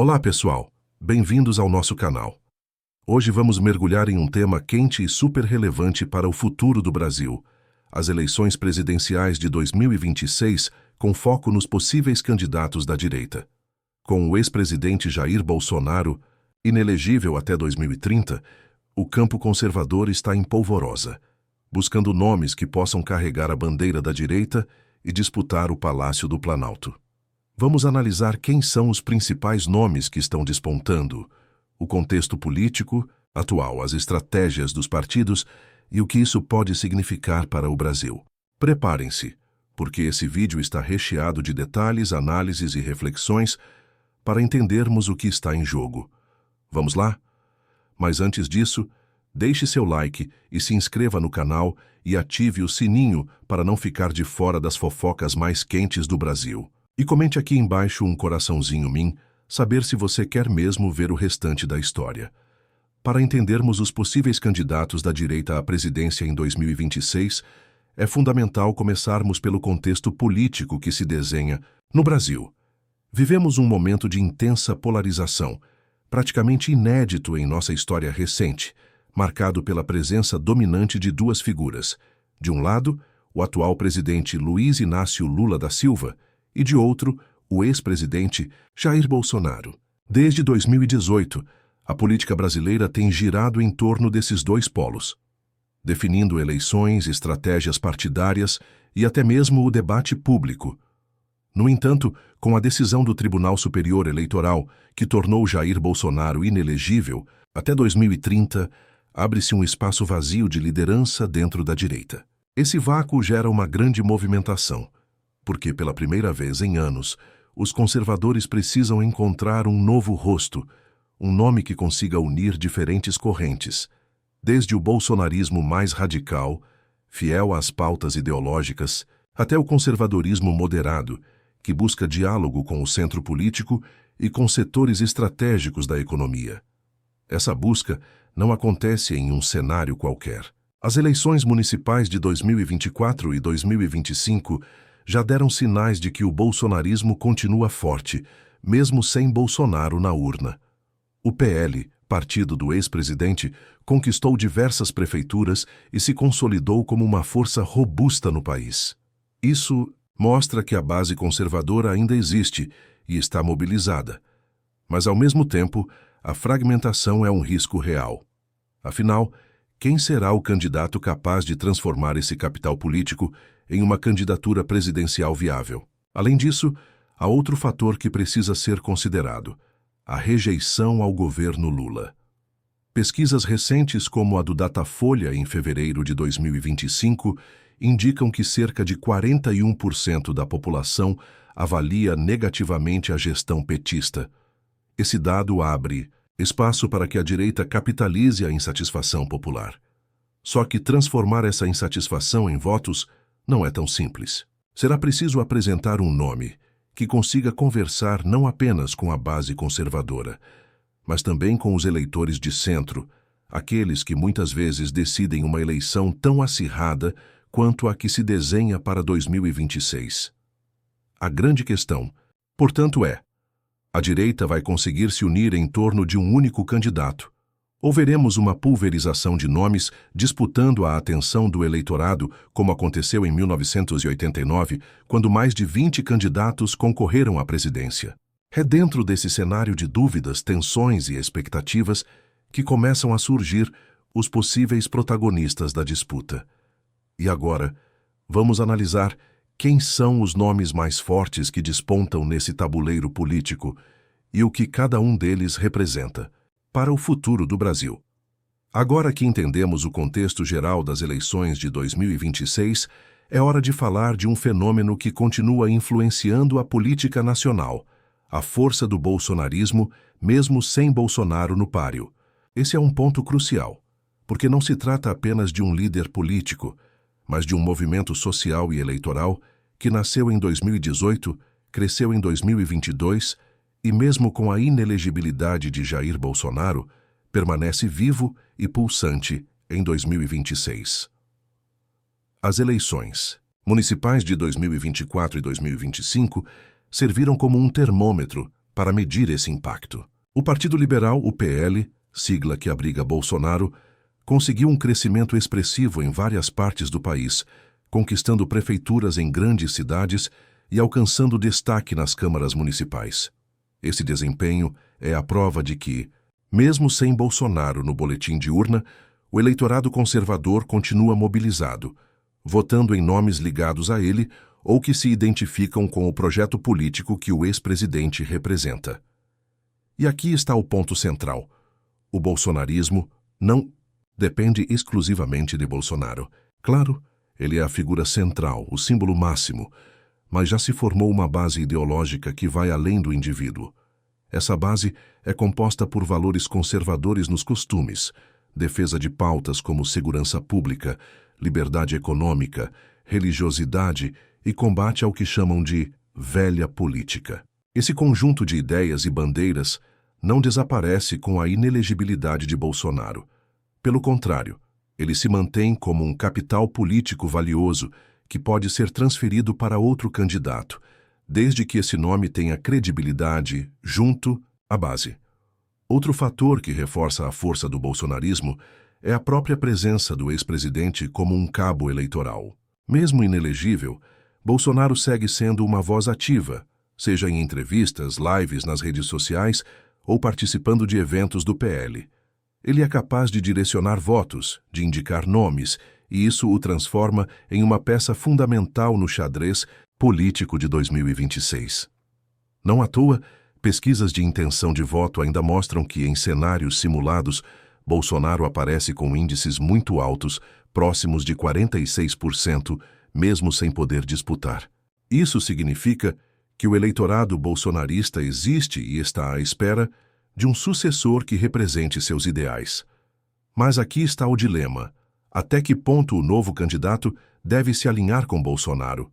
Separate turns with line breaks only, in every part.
Olá, pessoal! Bem-vindos ao nosso canal. Hoje vamos mergulhar em um tema quente e super relevante para o futuro do Brasil: as eleições presidenciais de 2026, com foco nos possíveis candidatos da direita. Com o ex-presidente Jair Bolsonaro inelegível até 2030, o campo conservador está em polvorosa, buscando nomes que possam carregar a bandeira da direita e disputar o Palácio do Planalto. Vamos analisar quem são os principais nomes que estão despontando, o contexto político atual, as estratégias dos partidos e o que isso pode significar para o Brasil. Preparem-se, porque esse vídeo está recheado de detalhes, análises e reflexões para entendermos o que está em jogo. Vamos lá? Mas antes disso, deixe seu like e se inscreva no canal e ative o sininho para não ficar de fora das fofocas mais quentes do Brasil. E comente aqui embaixo um coraçãozinho mim, saber se você quer mesmo ver o restante da história. Para entendermos os possíveis candidatos da direita à presidência em 2026, é fundamental começarmos pelo contexto político que se desenha no Brasil. Vivemos um momento de intensa polarização, praticamente inédito em nossa história recente, marcado pela presença dominante de duas figuras. De um lado, o atual presidente Luiz Inácio Lula da Silva, e de outro, o ex-presidente Jair Bolsonaro. Desde 2018, a política brasileira tem girado em torno desses dois polos, definindo eleições, estratégias partidárias e até mesmo o debate público. No entanto, com a decisão do Tribunal Superior Eleitoral, que tornou Jair Bolsonaro inelegível, até 2030, abre-se um espaço vazio de liderança dentro da direita. Esse vácuo gera uma grande movimentação, porque pela primeira vez em anos, os conservadores precisam encontrar um novo rosto, um nome que consiga unir diferentes correntes, desde o bolsonarismo mais radical, fiel às pautas ideológicas, até o conservadorismo moderado, que busca diálogo com o centro político e com setores estratégicos da economia. Essa busca não acontece em um cenário qualquer. As eleições municipais de 2024 e 2025 já deram sinais de que o bolsonarismo continua forte, mesmo sem Bolsonaro na urna. O PL, partido do ex-presidente, conquistou diversas prefeituras e se consolidou como uma força robusta no país. Isso mostra que a base conservadora ainda existe e está mobilizada. Mas, ao mesmo tempo, a fragmentação é um risco real. Afinal, quem será o candidato capaz de transformar esse capital político em uma candidatura presidencial viável? Além disso, há outro fator que precisa ser considerado: a rejeição ao governo Lula. Pesquisas recentes, como a do Datafolha em fevereiro de 2025, indicam que cerca de 41% da população avalia negativamente a gestão petista. Esse dado abre espaço para que a direita capitalize a insatisfação popular. Só que transformar essa insatisfação em votos não é tão simples. Será preciso apresentar um nome que consiga conversar não apenas com a base conservadora, mas também com os eleitores de centro, aqueles que muitas vezes decidem uma eleição tão acirrada quanto a que se desenha para 2026. A grande questão, portanto, é: a direita vai conseguir se unir em torno de um único candidato? Ou veremos uma pulverização de nomes disputando a atenção do eleitorado, como aconteceu em 1989, quando mais de 20 candidatos concorreram à presidência? É dentro desse cenário de dúvidas, tensões e expectativas que começam a surgir os possíveis protagonistas da disputa. E agora, vamos analisar quem são os nomes mais fortes que despontam nesse tabuleiro político e o que cada um deles representa para o futuro do Brasil. Agora que entendemos o contexto geral das eleições de 2026, é hora de falar de um fenômeno que continua influenciando a política nacional: a força do bolsonarismo, mesmo sem Bolsonaro no páreo. Esse é um ponto crucial, porque não se trata apenas de um líder político, mas de um movimento social e eleitoral que nasceu em 2018, cresceu em 2022 e, mesmo com a inelegibilidade de Jair Bolsonaro, permanece vivo e pulsante em 2026. As eleições municipais de 2024 e 2025 serviram como um termômetro para medir esse impacto. O Partido Liberal, o PL, sigla que abriga Bolsonaro, conseguiu um crescimento expressivo em várias partes do país, conquistando prefeituras em grandes cidades e alcançando destaque nas câmaras municipais. Esse desempenho é a prova de que, mesmo sem Bolsonaro no boletim de urna, o eleitorado conservador continua mobilizado, votando em nomes ligados a ele ou que se identificam com o projeto político que o ex-presidente representa. E aqui está o ponto central. O bolsonarismo não depende exclusivamente de Bolsonaro. Claro, ele é a figura central, o símbolo máximo, mas já se formou uma base ideológica que vai além do indivíduo. Essa base é composta por valores conservadores nos costumes, defesa de pautas como segurança pública, liberdade econômica, religiosidade e combate ao que chamam de velha política. Esse conjunto de ideias e bandeiras não desaparece com a inelegibilidade de Bolsonaro. Pelo contrário, ele se mantém como um capital político valioso que pode ser transferido para outro candidato, desde que esse nome tenha credibilidade junto à base. Outro fator que reforça a força do bolsonarismo é a própria presença do ex-presidente como um cabo eleitoral. Mesmo inelegível, Bolsonaro segue sendo uma voz ativa, seja em entrevistas, lives nas redes sociais ou participando de eventos do PL. Ele é capaz de direcionar votos, de indicar nomes, e isso o transforma em uma peça fundamental no xadrez político de 2026. Não à toa, pesquisas de intenção de voto ainda mostram que, em cenários simulados, Bolsonaro aparece com índices muito altos, próximos de 46%, mesmo sem poder disputar. Isso significa que o eleitorado bolsonarista existe e está à espera de um sucessor que represente seus ideais. Mas aqui está o dilema. Até que ponto o novo candidato deve se alinhar com Bolsonaro?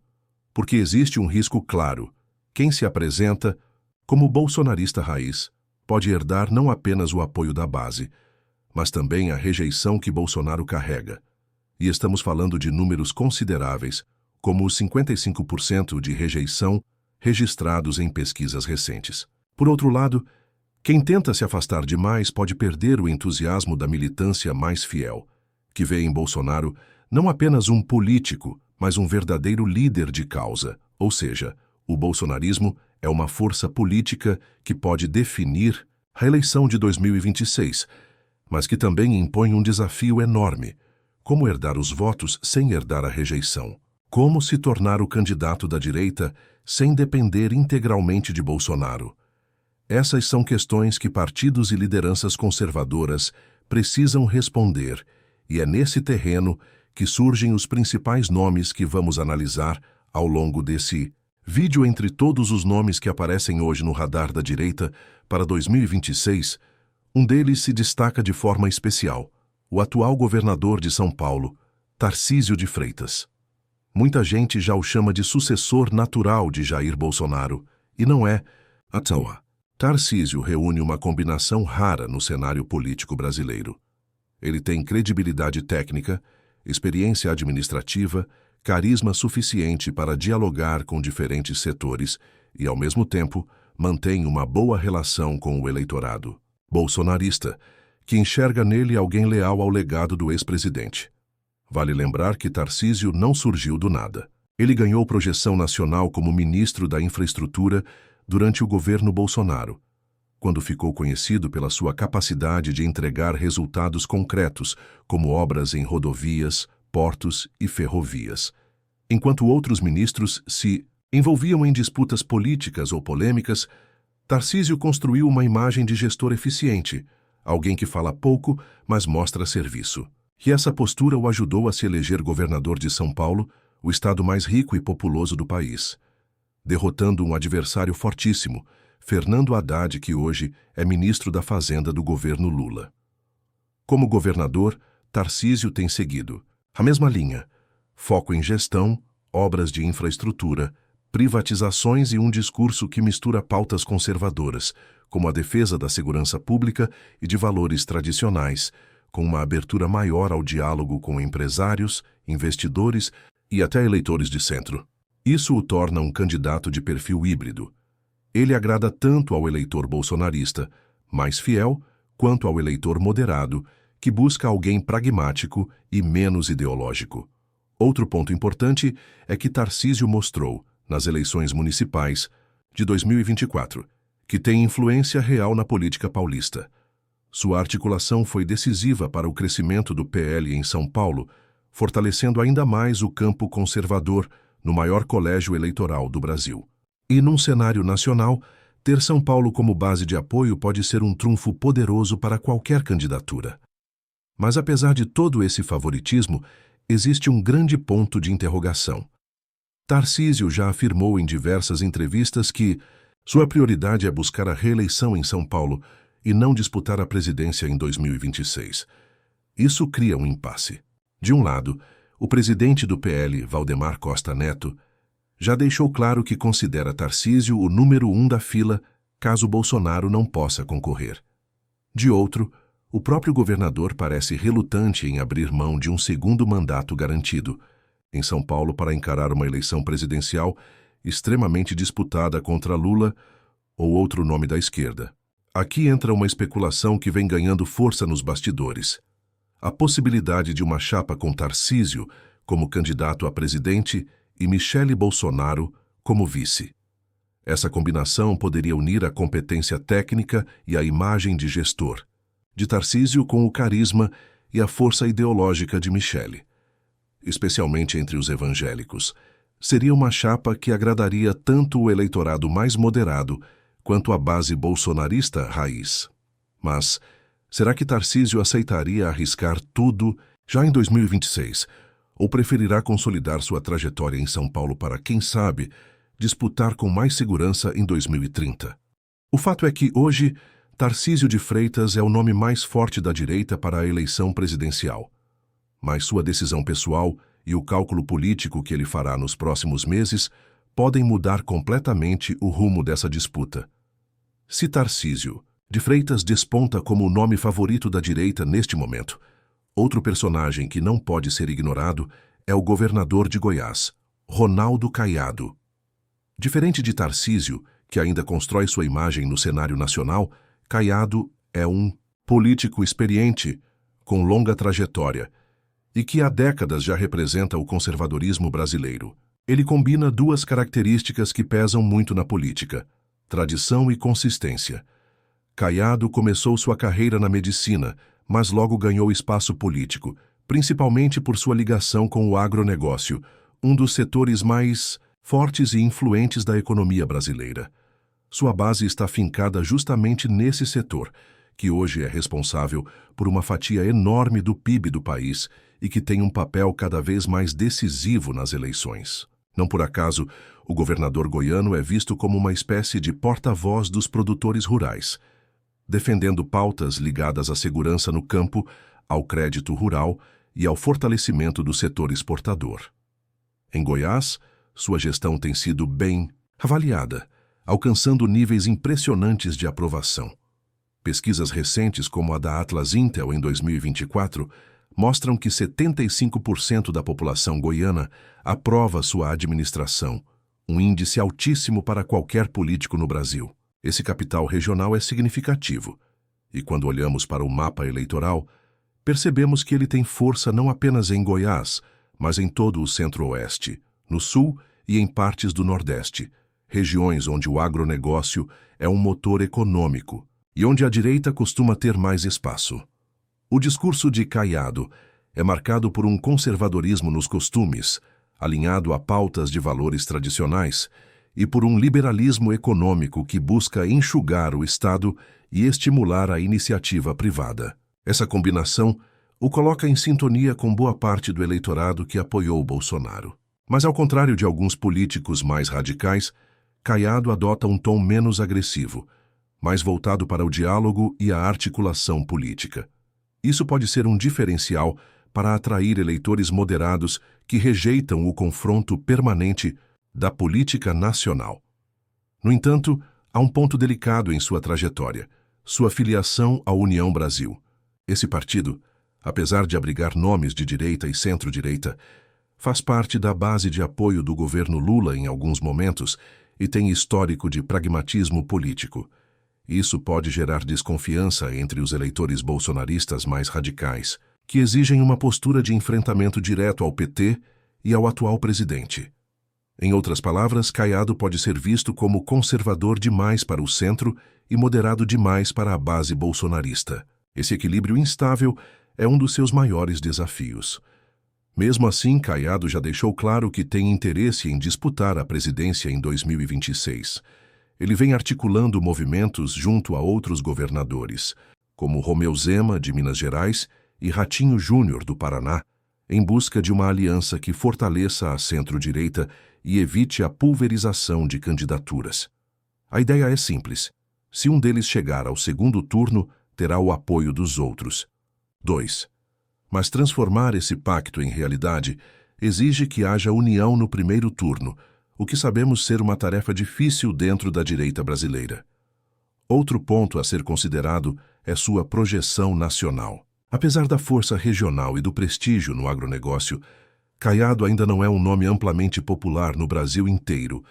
Porque existe um risco claro. Quem se apresenta como bolsonarista raiz pode herdar não apenas o apoio da base, mas também a rejeição que Bolsonaro carrega. E estamos falando de números consideráveis, como os 55% de rejeição registrados em pesquisas recentes. Por outro lado, quem tenta se afastar demais pode perder o entusiasmo da militância mais fiel, que vê em Bolsonaro não apenas um político, mas um verdadeiro líder de causa, ou seja, o bolsonarismo é uma força política que pode definir a eleição de 2026, mas que também impõe um desafio enorme: como herdar os votos sem herdar a rejeição? Como se tornar o candidato da direita sem depender integralmente de Bolsonaro? Essas são questões que partidos e lideranças conservadoras precisam responder, e é nesse terreno que surgem os principais nomes que vamos analisar ao longo desse vídeo. Entre todos os nomes que aparecem hoje no radar da direita para 2026, um deles se destaca de forma especial: o atual governador de São Paulo, Tarcísio de Freitas. Muita gente já o chama de sucessor natural de Jair Bolsonaro, e não é à toa. Tarcísio reúne uma combinação rara no cenário político brasileiro. Ele tem credibilidade técnica, experiência administrativa, carisma suficiente para dialogar com diferentes setores e, ao mesmo tempo, mantém uma boa relação com o eleitorado bolsonarista, que enxerga nele alguém leal ao legado do ex-presidente. Vale lembrar que Tarcísio não surgiu do nada. Ele ganhou projeção nacional como ministro da Infraestrutura durante o governo Bolsonaro, quando ficou conhecido pela sua capacidade de entregar resultados concretos, como obras em rodovias, portos e ferrovias. Enquanto outros ministros se envolviam em disputas políticas ou polêmicas, Tarcísio construiu uma imagem de gestor eficiente, alguém que fala pouco, mas mostra serviço. E essa postura o ajudou a se eleger governador de São Paulo, o estado mais rico e populoso do país, derrotando um adversário fortíssimo, Fernando Haddad, que hoje é ministro da Fazenda do governo Lula. Como governador, Tarcísio tem seguido a mesma linha: foco em gestão, obras de infraestrutura, privatizações e um discurso que mistura pautas conservadoras, como a defesa da segurança pública e de valores tradicionais, com uma abertura maior ao diálogo com empresários, investidores e até eleitores de centro. Isso o torna um candidato de perfil híbrido. Ele agrada tanto ao eleitor bolsonarista, mais fiel, quanto ao eleitor moderado, que busca alguém pragmático e menos ideológico. Outro ponto importante é que Tarcísio mostrou, nas eleições municipais de 2024, que tem influência real na política paulista. Sua articulação foi decisiva para o crescimento do PL em São Paulo, fortalecendo ainda mais o campo conservador no maior colégio eleitoral do Brasil. E num cenário nacional, ter São Paulo como base de apoio pode ser um trunfo poderoso para qualquer candidatura. Mas apesar de todo esse favoritismo, existe um grande ponto de interrogação. Tarcísio já afirmou em diversas entrevistas que sua prioridade é buscar a reeleição em São Paulo e não disputar a presidência em 2026. Isso cria um impasse. De um lado, o presidente do PL, Valdemar Costa Neto, já deixou claro que considera Tarcísio o número 1 da fila caso Bolsonaro não possa concorrer. De outro, o próprio governador parece relutante em abrir mão de um segundo mandato garantido em São Paulo para encarar uma eleição presidencial extremamente disputada contra Lula ou outro nome da esquerda. Aqui entra uma especulação que vem ganhando força nos bastidores. A possibilidade de uma chapa com Tarcísio como candidato a presidente e Michele Bolsonaro como vice. Essa combinação poderia unir a competência técnica e a imagem de gestor de Tarcísio com o carisma e a força ideológica de Michele. Especialmente entre os evangélicos, seria uma chapa que agradaria tanto o eleitorado mais moderado quanto a base bolsonarista raiz. Mas será que Tarcísio aceitaria arriscar tudo já em 2026? Ou preferirá consolidar sua trajetória em São Paulo para, quem sabe, disputar com mais segurança em 2030? O fato é que, hoje, Tarcísio de Freitas é o nome mais forte da direita para a eleição presidencial. Mas sua decisão pessoal e o cálculo político que ele fará nos próximos meses podem mudar completamente o rumo dessa disputa. Se Tarcísio de Freitas desponta como o nome favorito da direita neste momento, outro personagem que não pode ser ignorado é o governador de Goiás, Ronaldo Caiado. Diferente de Tarcísio, que ainda constrói sua imagem no cenário nacional, Caiado é um político experiente, com longa trajetória, e que há décadas já representa o conservadorismo brasileiro. Ele combina duas características que pesam muito na política: tradição e consistência. Caiado começou sua carreira na medicina, mas logo ganhou espaço político, principalmente por sua ligação com o agronegócio, um dos setores mais fortes e influentes da economia brasileira. Sua base está fincada justamente nesse setor, que hoje é responsável por uma fatia enorme do PIB do país e que tem um papel cada vez mais decisivo nas eleições. Não por acaso, o governador goiano é visto como uma espécie de porta-voz dos produtores rurais, defendendo pautas ligadas à segurança no campo, ao crédito rural e ao fortalecimento do setor exportador. Em Goiás, sua gestão tem sido bem avaliada, alcançando níveis impressionantes de aprovação. Pesquisas recentes, como a da Atlas Intel em 2024, mostram que 75% da população goiana aprova sua administração, um índice altíssimo para qualquer político no Brasil. Esse capital regional é significativo, e quando olhamos para o mapa eleitoral, percebemos que ele tem força não apenas em Goiás, mas em todo o Centro-Oeste, no Sul e em partes do Nordeste, regiões onde o agronegócio é um motor econômico e onde a direita costuma ter mais espaço. O discurso de Caiado é marcado por um conservadorismo nos costumes, alinhado a pautas de valores tradicionais, e por um liberalismo econômico que busca enxugar o Estado e estimular a iniciativa privada. Essa combinação o coloca em sintonia com boa parte do eleitorado que apoiou Bolsonaro. Mas, ao contrário de alguns políticos mais radicais, Caiado adota um tom menos agressivo, mais voltado para o diálogo e a articulação política. Isso pode ser um diferencial para atrair eleitores moderados que rejeitam o confronto permanente da política nacional. No entanto, há um ponto delicado em sua trajetória: sua filiação à União Brasil. Esse partido, apesar de abrigar nomes de direita e centro-direita, faz parte da base de apoio do governo Lula em alguns momentos e tem histórico de pragmatismo político. Isso pode gerar desconfiança entre os eleitores bolsonaristas mais radicais, que exigem uma postura de enfrentamento direto ao PT e ao atual presidente. Em outras palavras, Caiado pode ser visto como conservador demais para o centro e moderado demais para a base bolsonarista. Esse equilíbrio instável é um dos seus maiores desafios. Mesmo assim, Caiado já deixou claro que tem interesse em disputar a presidência em 2026. Ele vem articulando movimentos junto a outros governadores, como Romeu Zema, de Minas Gerais, e Ratinho Júnior, do Paraná, em busca de uma aliança que fortaleça a centro-direita e evite a pulverização de candidaturas. A ideia é simples. Se um deles chegar ao segundo turno, terá o apoio dos outros. 2. Mas transformar esse pacto em realidade exige que haja união no primeiro turno, o que sabemos ser uma tarefa difícil dentro da direita brasileira. Outro ponto a ser considerado é sua projeção nacional. Apesar da força regional e do prestígio no agronegócio, Caiado ainda não é um nome amplamente popular no Brasil inteiro.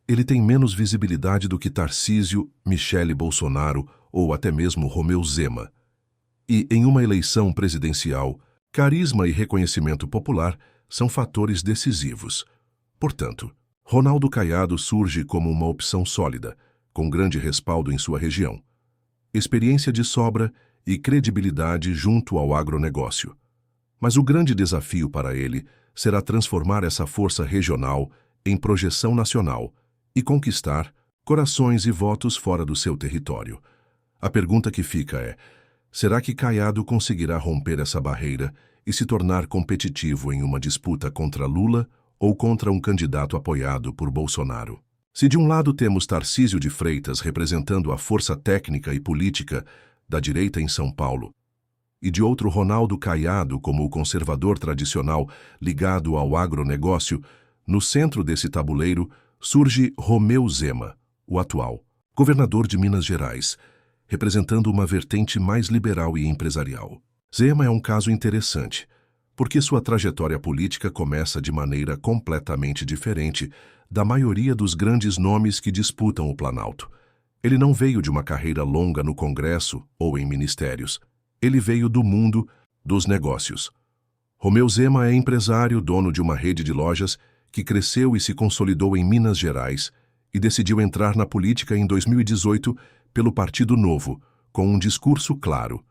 Ele tem menos visibilidade do que Tarcísio, Michele Bolsonaro ou até mesmo Romeu Zema. E, em uma eleição presidencial, carisma e reconhecimento popular são fatores decisivos. Portanto, Ronaldo Caiado surge como uma opção sólida, com grande respaldo em sua região, experiência de sobra e credibilidade junto ao agronegócio. Mas o grande desafio para ele será transformar essa força regional em projeção nacional e conquistar corações e votos fora do seu território. A pergunta que fica é: será que Caiado conseguirá romper essa barreira e se tornar competitivo em uma disputa contra Lula ou contra um candidato apoiado por Bolsonaro? Se de um lado temos Tarcísio de Freitas representando a força técnica e política da direita em São Paulo, e de outro Ronaldo Caiado como o conservador tradicional ligado ao agronegócio, no centro desse tabuleiro surge Romeu Zema, o atual governador de Minas Gerais, representando uma vertente mais liberal e empresarial. Zema é um caso interessante, porque sua trajetória política começa de maneira completamente diferente da maioria dos grandes nomes que disputam o Planalto. Ele não veio de uma carreira longa no Congresso ou em ministérios. Ele veio do mundo dos negócios. Romeu Zema é empresário, dono de uma rede de lojas que cresceu e se consolidou em Minas Gerais e decidiu entrar na política em 2018 pelo Partido Novo, com um discurso claro: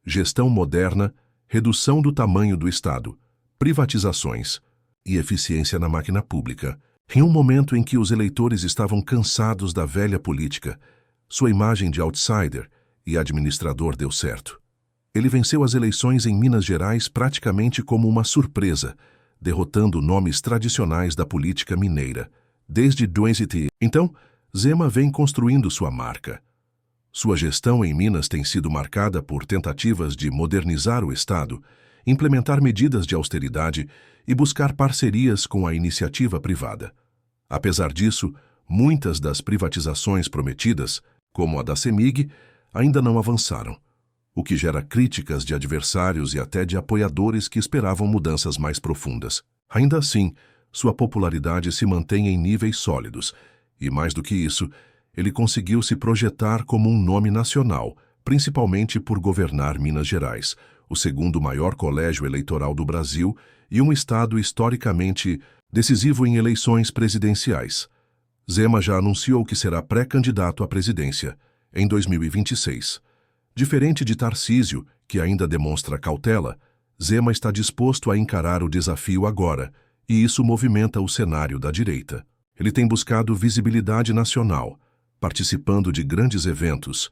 gestão moderna, redução do tamanho do Estado, privatizações e eficiência na máquina pública. Em um momento em que os eleitores estavam cansados da velha política, sua imagem de outsider e administrador deu certo. Ele venceu as eleições em Minas Gerais praticamente como uma surpresa, derrotando nomes tradicionais da política mineira, desde Duenziti. Então, Zema vem construindo sua marca. Sua gestão em Minas tem sido marcada por tentativas de modernizar o Estado, implementar medidas de austeridade e buscar parcerias com a iniciativa privada. Apesar disso, muitas das privatizações prometidas, como a da CEMIG, ainda não avançaram, o que gera críticas de adversários e até de apoiadores que esperavam mudanças mais profundas. Ainda assim, sua popularidade se mantém em níveis sólidos, e mais do que isso, ele conseguiu se projetar como um nome nacional, principalmente por governar Minas Gerais, o segundo maior colégio eleitoral do Brasil e um estado historicamente decisivo em eleições presidenciais. Zema já anunciou que será pré-candidato à presidência em 2026. Diferente de Tarcísio, que ainda demonstra cautela, Zema está disposto a encarar o desafio agora, e isso movimenta o cenário da direita. Ele tem buscado visibilidade nacional, participando de grandes eventos,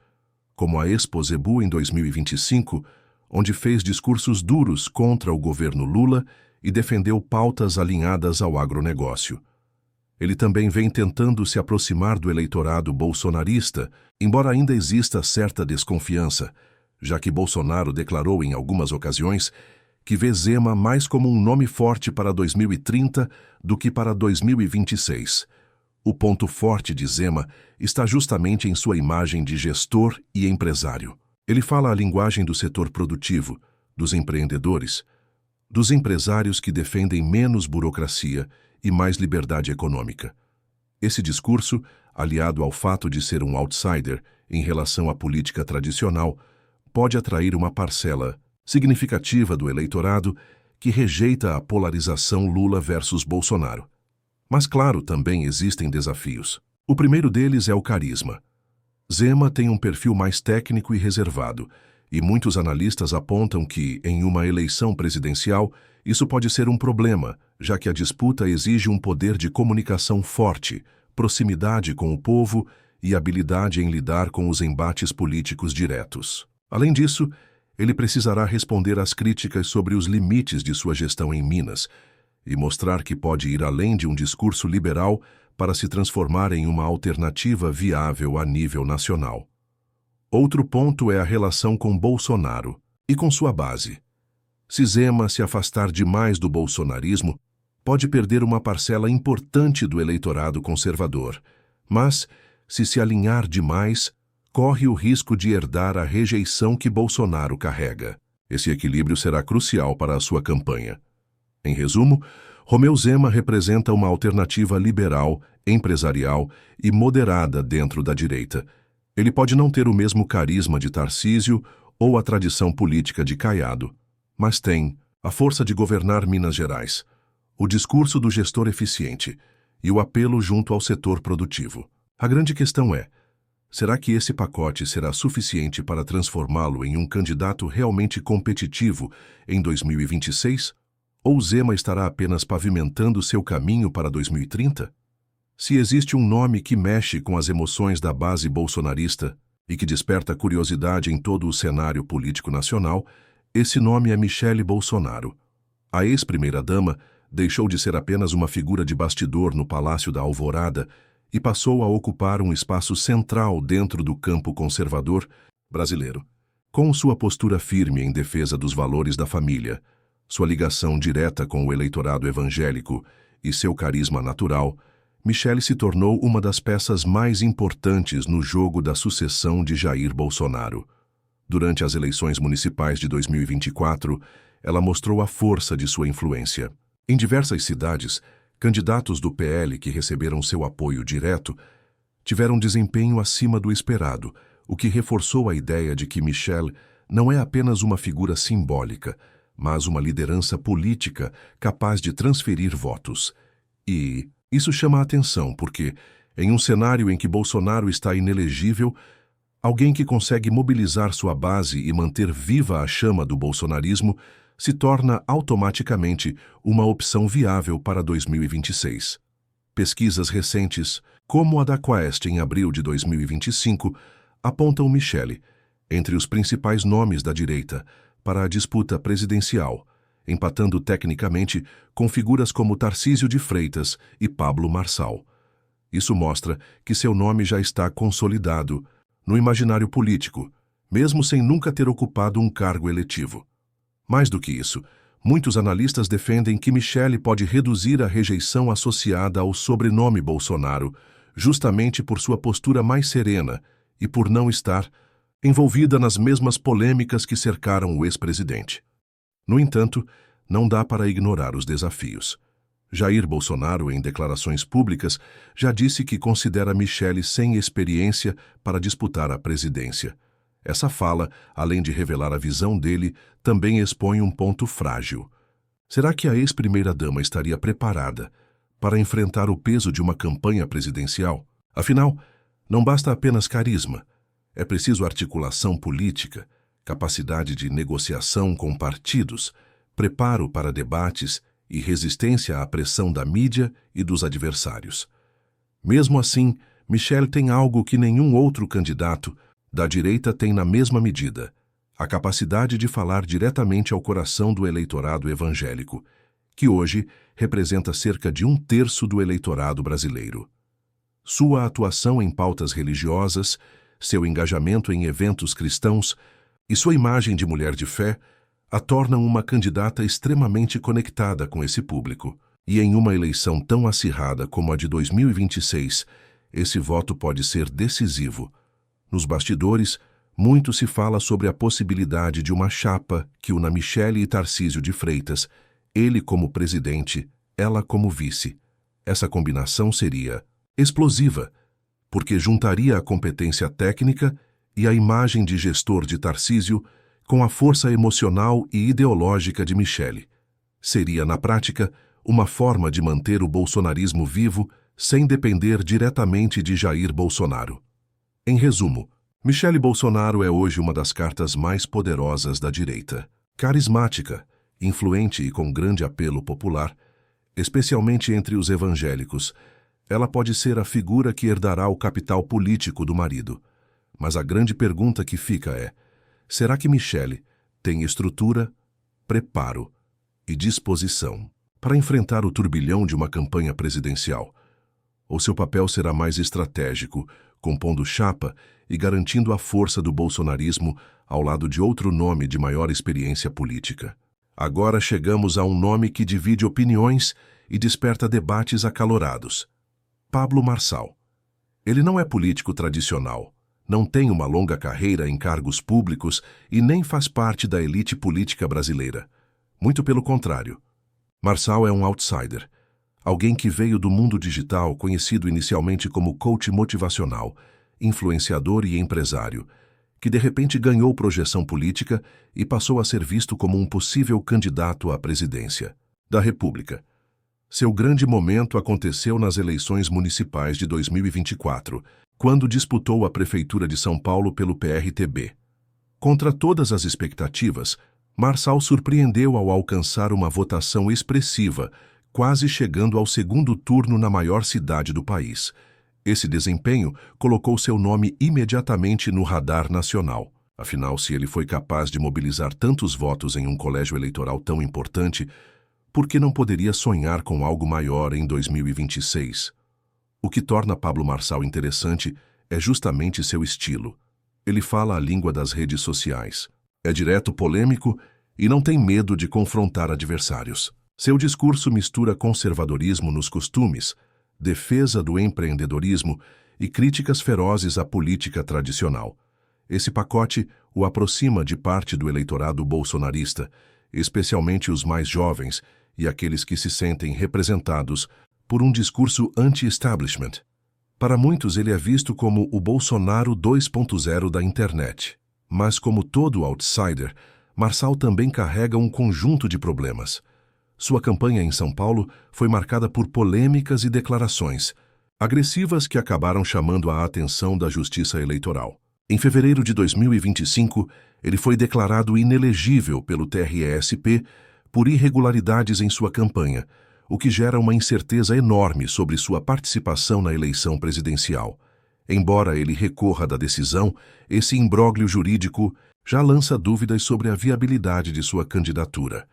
como a Expo Zebu em 2025, onde fez discursos duros contra o governo Lula e defendeu pautas alinhadas ao agronegócio. Ele também vem tentando se aproximar do eleitorado bolsonarista, embora ainda exista certa desconfiança, já que Bolsonaro declarou em algumas ocasiões que vê Zema mais como um nome forte para 2030 do que para 2026. O ponto forte de Zema está justamente em sua imagem de gestor e empresário. Ele fala a linguagem do setor produtivo, dos empreendedores, dos empresários que defendem menos burocracia e mais liberdade econômica. Esse discurso, aliado ao fato de ser um outsider em relação à política tradicional, pode atrair uma parcela significativa do eleitorado que rejeita a polarização Lula versus Bolsonaro. Mas, claro, também existem desafios. O primeiro deles é o carisma. Zema tem um perfil mais técnico e reservado, e muitos analistas apontam que, em uma eleição presidencial, isso pode ser um problema, já que a disputa exige um poder de comunicação forte, proximidade com o povo e habilidade em lidar com os embates políticos diretos. Além disso, ele precisará responder às críticas sobre os limites de sua gestão em Minas e mostrar que pode ir além de um discurso liberal para se transformar em uma alternativa viável a nível nacional. Outro ponto é a relação com Bolsonaro e com sua base. Se Zema se afastar demais do bolsonarismo, pode perder uma parcela importante do eleitorado conservador, mas, se alinhar demais, corre o risco de herdar a rejeição que Bolsonaro carrega. Esse equilíbrio será crucial para a sua campanha. Em resumo, Romeu Zema representa uma alternativa liberal, empresarial e moderada dentro da direita. Ele pode não ter o mesmo carisma de Tarcísio ou a tradição política de Caiado, mas tem a força de governar Minas Gerais, o discurso do gestor eficiente e o apelo junto ao setor produtivo. A grande questão é: será que esse pacote será suficiente para transformá-lo em um candidato realmente competitivo em 2026? Ou Zema estará apenas pavimentando seu caminho para 2030? Se existe um nome que mexe com as emoções da base bolsonarista e que desperta curiosidade em todo o cenário político nacional, esse nome é Michele Bolsonaro. A ex-primeira-dama deixou de ser apenas uma figura de bastidor no Palácio da Alvorada e passou a ocupar um espaço central dentro do campo conservador brasileiro. Com sua postura firme em defesa dos valores da família, sua ligação direta com o eleitorado evangélico e seu carisma natural, Michele se tornou uma das peças mais importantes no jogo da sucessão de Jair Bolsonaro. Durante as eleições municipais de 2024, ela mostrou a força de sua influência. Em diversas cidades, candidatos do PL que receberam seu apoio direto tiveram desempenho acima do esperado, o que reforçou a ideia de que Michele não é apenas uma figura simbólica, mas uma liderança política capaz de transferir votos. E isso chama a atenção porque, em um cenário em que Bolsonaro está inelegível, alguém que consegue mobilizar sua base e manter viva a chama do bolsonarismo se torna automaticamente uma opção viável para 2026. Pesquisas recentes, como a da Quaest em abril de 2025, apontam Michele entre os principais nomes da direita para a disputa presidencial, empatando tecnicamente com figuras como Tarcísio de Freitas e Pablo Marçal. Isso mostra que seu nome já está consolidado no imaginário político, mesmo sem nunca ter ocupado um cargo eletivo. Mais do que isso, muitos analistas defendem que Michele pode reduzir a rejeição associada ao sobrenome Bolsonaro, justamente por sua postura mais serena e por não estar envolvida nas mesmas polêmicas que cercaram o ex-presidente. No entanto, não dá para ignorar os desafios. Jair Bolsonaro, em declarações públicas, já disse que considera Michele sem experiência para disputar a presidência. Essa fala, além de revelar a visão dele, também expõe um ponto frágil. Será que a ex-primeira-dama estaria preparada para enfrentar o peso de uma campanha presidencial? Afinal, não basta apenas carisma. É preciso articulação política, capacidade de negociação com partidos, preparo para debates e resistência à pressão da mídia e dos adversários. Mesmo assim, Michele tem algo que nenhum outro candidato da direita tem na mesma medida: a capacidade de falar diretamente ao coração do eleitorado evangélico, que hoje representa cerca de 1/3 do eleitorado brasileiro. Sua atuação em pautas religiosas, seu engajamento em eventos cristãos e sua imagem de mulher de fé a tornam uma candidata extremamente conectada com esse público. E em uma eleição tão acirrada como a de 2026, esse voto pode ser decisivo. Nos bastidores, muito se fala sobre a possibilidade de uma chapa que una Michele e Tarcísio de Freitas, ele como presidente, ela como vice. Essa combinação seria Explosiva, porque juntaria a competência técnica e a imagem de gestor de Tarcísio com a força emocional e ideológica de Michele. Seria, na prática, uma forma de manter o bolsonarismo vivo sem depender diretamente de Jair Bolsonaro. Em resumo, Michele Bolsonaro é hoje uma das cartas mais poderosas da direita. Carismática, influente e com grande apelo popular, especialmente entre os evangélicos, ela pode ser a figura que herdará o capital político do marido. Mas a grande pergunta que fica é: será que Michele tem estrutura, preparo e disposição para enfrentar o turbilhão de uma campanha presidencial? Ou seu papel será mais estratégico, compondo chapa e garantindo a força do bolsonarismo ao lado de outro nome de maior experiência política? Agora chegamos a um nome que divide opiniões e desperta debates acalorados: Pablo Marçal. Ele não é político tradicional, não tem uma longa carreira em cargos públicos e nem faz parte da elite política brasileira. Muito pelo contrário. Marçal é um outsider, alguém que veio do mundo digital, conhecido inicialmente como coach motivacional, influenciador e empresário, que de repente ganhou projeção política e passou a ser visto como um possível candidato à presidência da República. Seu grande momento aconteceu nas eleições municipais de 2024, quando disputou a Prefeitura de São Paulo pelo PRTB. Contra todas as expectativas, Marçal surpreendeu ao alcançar uma votação expressiva, quase chegando ao segundo turno na maior cidade do país. Esse desempenho colocou seu nome imediatamente no radar nacional. Afinal, se ele foi capaz de mobilizar tantos votos em um colégio eleitoral tão importante, por que não poderia sonhar com algo maior em 2026? O que torna Pablo Marçal interessante é justamente seu estilo. Ele fala a língua das redes sociais. É direto, polêmico e não tem medo de confrontar adversários. Seu discurso mistura conservadorismo nos costumes, defesa do empreendedorismo e críticas ferozes à política tradicional. Esse pacote o aproxima de parte do eleitorado bolsonarista, especialmente os mais jovens e aqueles que se sentem representados por um discurso anti-establishment. Para muitos, ele é visto como o Bolsonaro 2.0 da internet. Mas, como todo outsider, Marçal também carrega um conjunto de problemas. Sua campanha em São Paulo foi marcada por polêmicas e declarações agressivas que acabaram chamando a atenção da Justiça Eleitoral. Em fevereiro de 2025, ele foi declarado inelegível pelo TRE-SP por irregularidades em sua campanha, o que gera uma incerteza enorme sobre sua participação na eleição presidencial. Embora ele recorra da decisão, esse imbróglio jurídico já lança dúvidas sobre a viabilidade de sua candidatura.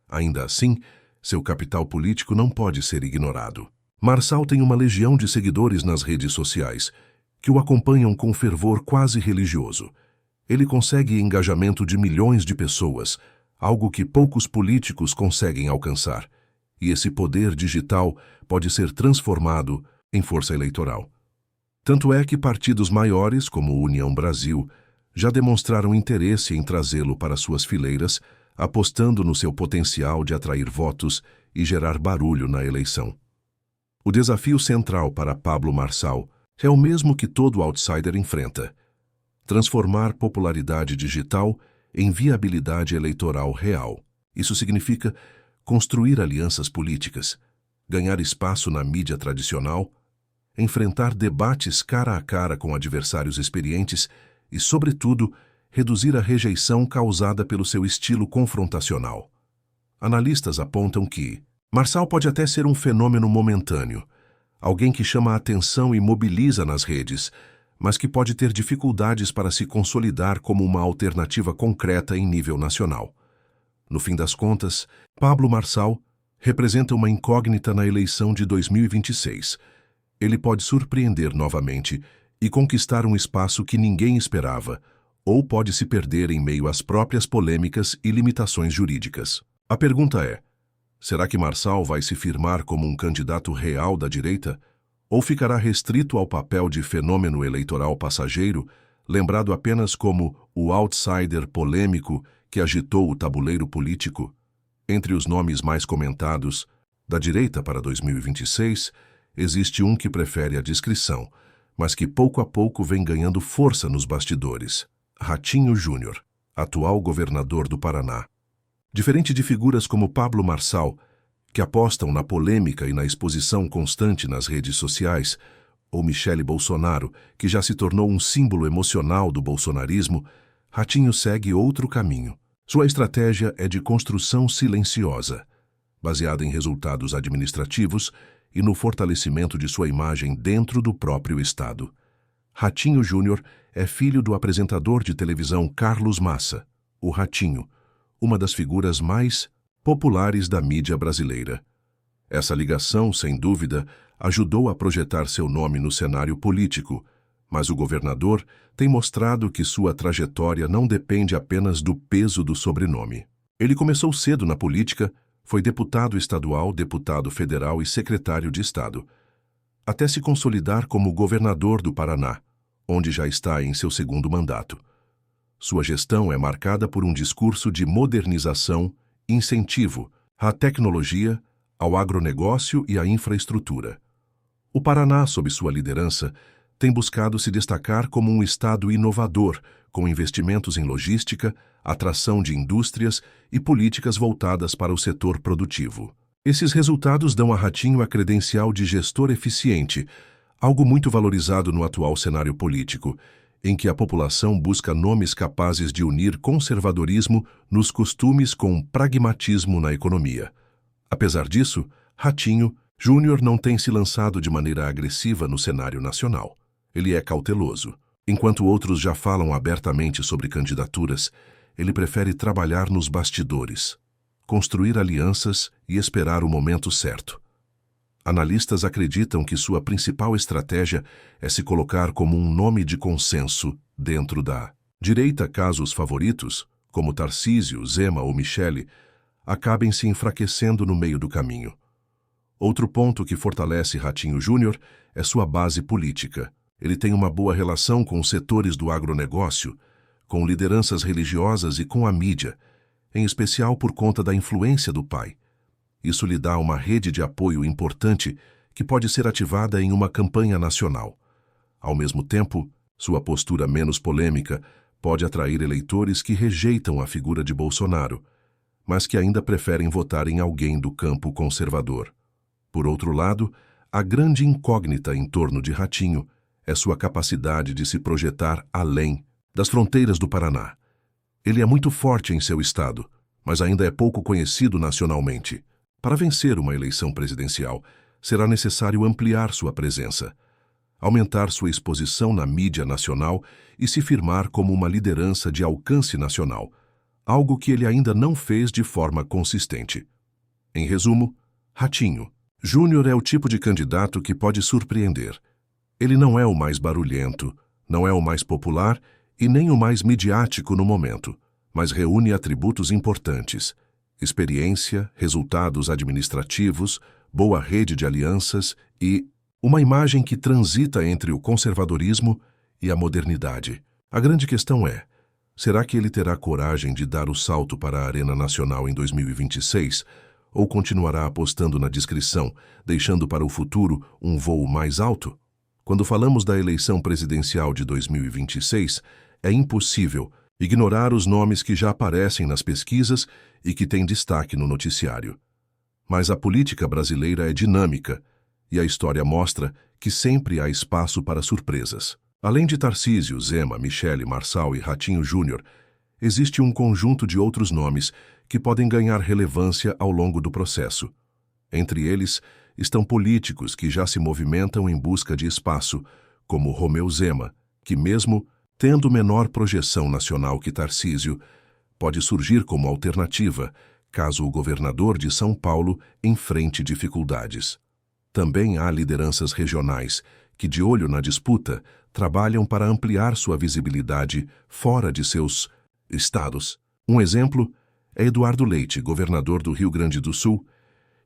Ainda assim, seu capital político não pode ser ignorado. Marçal tem uma legião de seguidores nas redes sociais, que o acompanham com fervor quase religioso. Ele consegue engajamento de milhões de pessoas, algo que poucos políticos conseguem alcançar. E esse poder digital pode ser transformado em força eleitoral. Tanto é que partidos maiores, como o União Brasil, já demonstraram interesse em trazê-lo para suas fileiras, apostando no seu potencial de atrair votos e gerar barulho na eleição. O desafio central para Pablo Marçal é o mesmo que todo outsider enfrenta: transformar popularidade digital em viabilidade eleitoral real. Isso significa construir alianças políticas, ganhar espaço na mídia tradicional, enfrentar debates cara a cara com adversários experientes e, sobretudo, reduzir a rejeição causada pelo seu estilo confrontacional. Analistas apontam que Marçal pode até ser um fenômeno momentâneo, alguém que chama a atenção e mobiliza nas redes, mas que pode ter dificuldades para se consolidar como uma alternativa concreta em nível nacional. No fim das contas, Pablo Marçal representa uma incógnita na eleição de 2026. Ele pode surpreender novamente e conquistar um espaço que ninguém esperava, ou pode se perder em meio às próprias polêmicas e limitações jurídicas. A pergunta é: será que Marçal vai se firmar como um candidato real da direita? Ou ficará restrito ao papel de fenômeno eleitoral passageiro, lembrado apenas como o outsider polêmico que agitou o tabuleiro político? Entre os nomes mais comentados da direita para 2026 existe um que prefere a discrição, mas que pouco a pouco vem ganhando força nos bastidores. Ratinho Júnior, atual governador do Paraná. Diferente de figuras como Pablo Marçal, que apostam na polêmica e na exposição constante nas redes sociais, ou Michele Bolsonaro, que já se tornou um símbolo emocional do bolsonarismo, Ratinho segue outro caminho. Sua estratégia é de construção silenciosa, baseada em resultados administrativos e no fortalecimento de sua imagem dentro do próprio Estado. Ratinho Júnior é filho do apresentador de televisão Carlos Massa, o Ratinho, uma das figuras mais populares da mídia brasileira. Essa ligação, sem dúvida, ajudou a projetar seu nome no cenário político, mas o governador tem mostrado que sua trajetória não depende apenas do peso do sobrenome. Ele começou cedo na política, foi deputado estadual, deputado federal e secretário de Estado, até se consolidar como governador do Paraná, onde já está em seu segundo mandato. Sua gestão é marcada por um discurso de modernização, incentivo à tecnologia, ao agronegócio e à infraestrutura. O Paraná, sob sua liderança, tem buscado se destacar como um estado inovador, com investimentos em logística, atração de indústrias e políticas voltadas para o setor produtivo. Esses resultados dão a Ratinho a credencial de gestor eficiente, algo muito valorizado no atual cenário político, em que a população busca nomes capazes de unir conservadorismo nos costumes com pragmatismo na economia. Apesar disso, Ratinho Júnior não tem se lançado de maneira agressiva no cenário nacional. Ele é cauteloso. Enquanto outros já falam abertamente sobre candidaturas, ele prefere trabalhar nos bastidores, construir alianças e esperar o momento certo. Analistas acreditam que sua principal estratégia é se colocar como um nome de consenso dentro da direita, caso os favoritos, como Tarcísio, Zema ou Michele, acabem se enfraquecendo no meio do caminho. Outro ponto que fortalece Ratinho Júnior é sua base política. Ele tem uma boa relação com os setores do agronegócio, com lideranças religiosas e com a mídia, em especial por conta da influência do pai. Isso lhe dá uma rede de apoio importante que pode ser ativada em uma campanha nacional. Ao mesmo tempo, sua postura menos polêmica pode atrair eleitores que rejeitam a figura de Bolsonaro, mas que ainda preferem votar em alguém do campo conservador. Por outro lado, a grande incógnita em torno de Ratinho é sua capacidade de se projetar além das fronteiras do Paraná. Ele é muito forte em seu estado, mas ainda é pouco conhecido nacionalmente. Para vencer uma eleição presidencial, será necessário ampliar sua presença, aumentar sua exposição na mídia nacional e se firmar como uma liderança de alcance nacional, algo que ele ainda não fez de forma consistente. Em resumo, Ratinho Júnior é o tipo de candidato que pode surpreender. Ele não é o mais barulhento, não é o mais popular e nem o mais midiático no momento, mas reúne atributos importantes: experiência, resultados administrativos, boa rede de alianças e uma imagem que transita entre o conservadorismo e a modernidade. A grande questão é: será que ele terá coragem de dar o salto para a arena nacional em 2026 ou continuará apostando na discrição, deixando para o futuro um voo mais alto? Quando falamos da eleição presidencial de 2026, é impossível ignorar os nomes que já aparecem nas pesquisas e que têm destaque no noticiário. Mas a política brasileira é dinâmica e a história mostra que sempre há espaço para surpresas. Além de Tarcísio, Zema, Michele, Marçal e Ratinho Júnior, existe um conjunto de outros nomes que podem ganhar relevância ao longo do processo. Entre eles estão políticos que já se movimentam em busca de espaço, como Romeu Zema, que mesmo tendo menor projeção nacional que Tarcísio, pode surgir como alternativa, caso o governador de São Paulo enfrente dificuldades. Também há lideranças regionais que, de olho na disputa, trabalham para ampliar sua visibilidade fora de seus estados. Um exemplo é Eduardo Leite, governador do Rio Grande do Sul,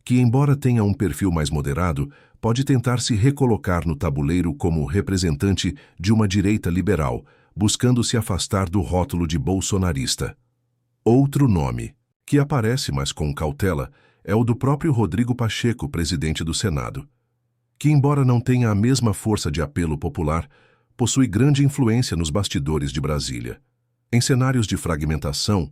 que, embora tenha um perfil mais moderado, pode tentar se recolocar no tabuleiro como representante de uma direita liberal, buscando se afastar do rótulo de bolsonarista. Outro nome, que aparece mais com cautela, é o do próprio Rodrigo Pacheco, presidente do Senado, que, embora não tenha a mesma força de apelo popular, possui grande influência nos bastidores de Brasília. Em cenários de fragmentação,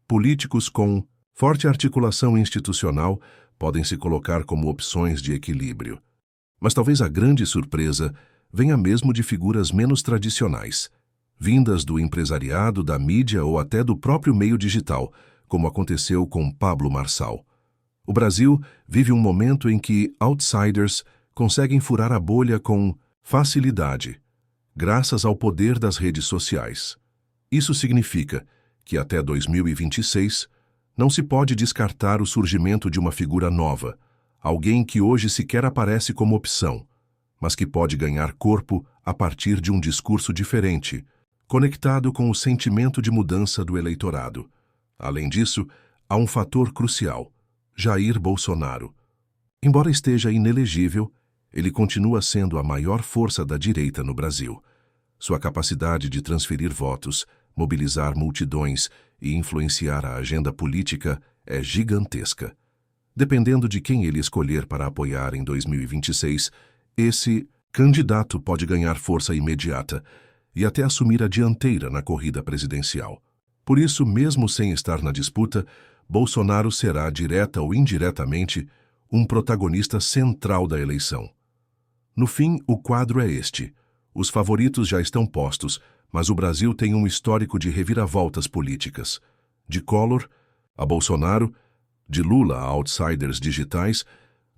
políticos com forte articulação institucional podem se colocar como opções de equilíbrio. Mas talvez a grande surpresa venha mesmo de figuras menos tradicionais, vindas do empresariado, da mídia ou até do próprio meio digital, como aconteceu com Pablo Marçal. O Brasil vive um momento em que outsiders conseguem furar a bolha com facilidade, graças ao poder das redes sociais. Isso significa que até 2026 não se pode descartar o surgimento de uma figura nova, alguém que hoje sequer aparece como opção, mas que pode ganhar corpo a partir de um discurso diferente, conectado com o sentimento de mudança do eleitorado. Além disso, há um fator crucial: Jair Bolsonaro. Embora esteja inelegível, ele continua sendo a maior força da direita no Brasil. Sua capacidade de transferir votos, mobilizar multidões e influenciar a agenda política é gigantesca. Dependendo de quem ele escolher para apoiar em 2026, esse candidato pode ganhar força imediata e até assumir a dianteira na corrida presidencial. Por isso, mesmo sem estar na disputa, Bolsonaro será, direta ou indiretamente, um protagonista central da eleição. No fim, o quadro é este. Os favoritos já estão postos, mas o Brasil tem um histórico de reviravoltas políticas. De Collor a Bolsonaro, de Lula a outsiders digitais,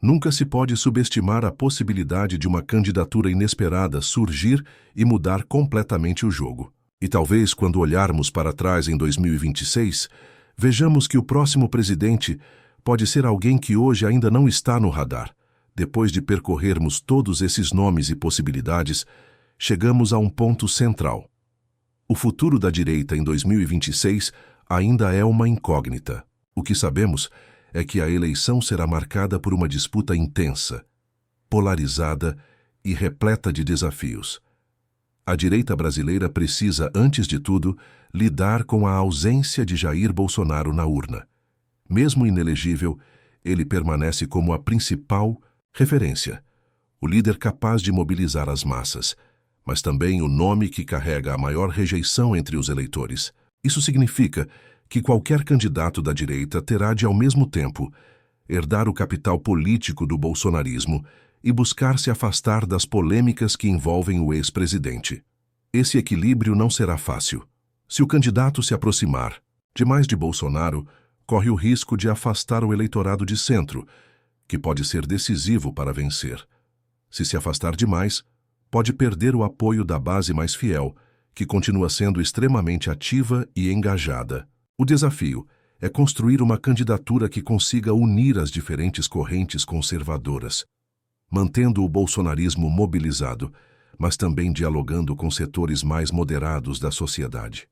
nunca se pode subestimar a possibilidade de uma candidatura inesperada surgir e mudar completamente o jogo. E talvez, quando olharmos para trás em 2026, vejamos que o próximo presidente pode ser alguém que hoje ainda não está no radar. Depois de percorrermos todos esses nomes e possibilidades, chegamos a um ponto central. O futuro da direita em 2026 ainda é uma incógnita. O que sabemos é que a eleição será marcada por uma disputa intensa, polarizada e repleta de desafios. A direita brasileira precisa, antes de tudo, lidar com a ausência de Jair Bolsonaro na urna. Mesmo inelegível, ele permanece como a principal referência, o líder capaz de mobilizar as massas, mas também o nome que carrega a maior rejeição entre os eleitores. Isso significa que qualquer candidato da direita terá de, ao mesmo tempo, herdar o capital político do bolsonarismo e buscar se afastar das polêmicas que envolvem o ex-presidente. Esse equilíbrio não será fácil. Se o candidato se aproximar demais de Bolsonaro, corre o risco de afastar o eleitorado de centro, que pode ser decisivo para vencer. Se afastar demais, pode perder o apoio da base mais fiel, que continua sendo extremamente ativa e engajada. O desafio é construir uma candidatura que consiga unir as diferentes correntes conservadoras, mantendo o bolsonarismo mobilizado, mas também dialogando com setores mais moderados da sociedade.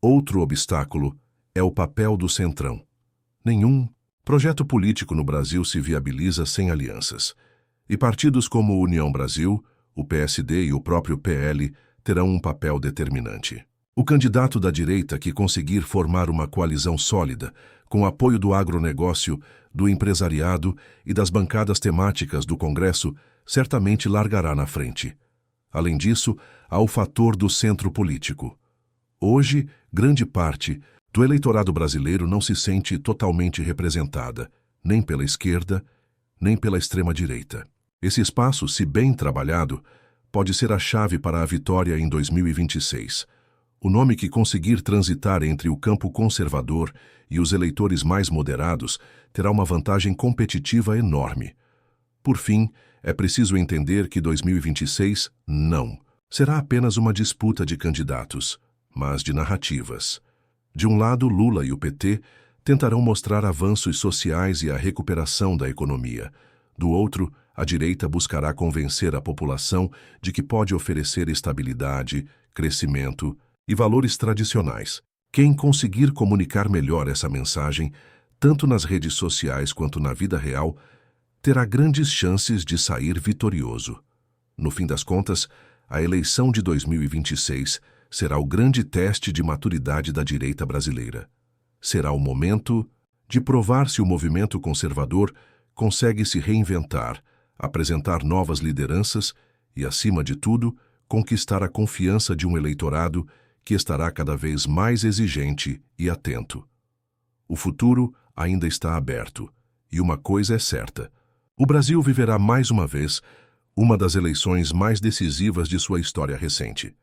Outro obstáculo é o papel do Centrão. Nenhum projeto político no Brasil se viabiliza sem alianças, e partidos como a União Brasil, o PSD e o próprio PL terão um papel determinante. O candidato da direita que conseguir formar uma coalizão sólida, com apoio do agronegócio, do empresariado e das bancadas temáticas do Congresso, certamente largará na frente. Além disso, há o fator do centro político. Hoje, grande parte do eleitorado brasileiro não se sente totalmente representada, nem pela esquerda, nem pela extrema-direita. Esse espaço, se bem trabalhado, pode ser a chave para a vitória em 2026. O nome que conseguir transitar entre o campo conservador e os eleitores mais moderados terá uma vantagem competitiva enorme. Por fim, é preciso entender que 2026 não será apenas uma disputa de candidatos, mas de narrativas. De um lado, Lula e o PT tentarão mostrar avanços sociais e a recuperação da economia. Do outro, a direita buscará convencer a população de que pode oferecer estabilidade, crescimento e valores tradicionais. Quem conseguir comunicar melhor essa mensagem, tanto nas redes sociais quanto na vida real, terá grandes chances de sair vitorioso. No fim das contas, a eleição de 2026 será o grande teste de maturidade da direita brasileira. Será o momento de provar se o movimento conservador consegue se reinventar, apresentar novas lideranças e, acima de tudo, conquistar a confiança de um eleitorado que estará cada vez mais exigente e atento. O futuro ainda está aberto, e uma coisa é certa: o Brasil viverá mais uma vez uma das eleições mais decisivas de sua história recente.